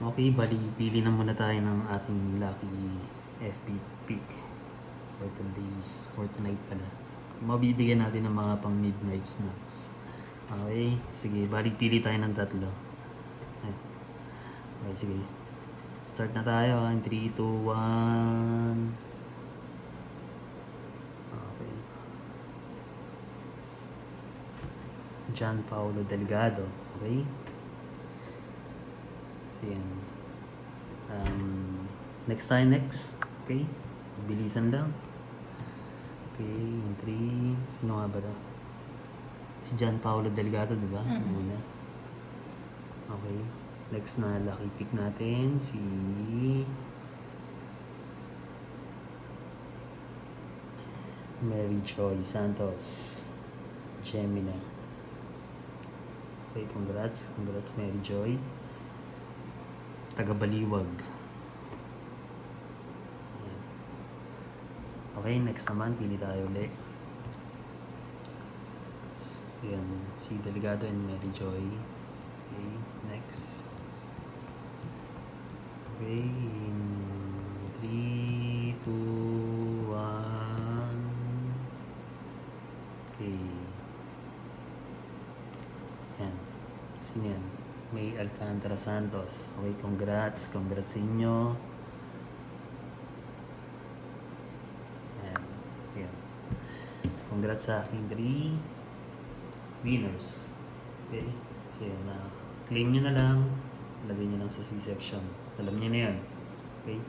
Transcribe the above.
Okay, bali, pili na muna tayo ng ating lucky FB pick for tonight pala. Mabibigyan natin ng mga pang midnight snacks. Okay, sige, bali, pili tayo ng tatlo. Okay, sige. Start na tayo. 3, 2, 1. Okay. John Paulo Delgado. Okay. So, yan. Next tayo, next. Okay. Bilisan lang. Okay, in 3. Sino nga ba ito? Si John Paulo Delgado, di ba? Muna. Okay. Next na lucky pick natin, si Mary Joy Santos, Gemini. Okay, congrats. Congrats, Mary Joy. Taga-Baliwag. Okay, next naman, pili tayo ulit. Si Delgado and Mary Joy. Okay, next. Okay, in 3, 2, 1. Okay. Yan. Sino yan? May Alcantara Santos. Okay, congrats. Congrats sa inyo. Yan. So, yan. Congrats sa aking 3 winners. Okay. So, yan na. Claim nyo na lang. Lagay nyo lang sa C-section. Alam niyo na yan. Okay?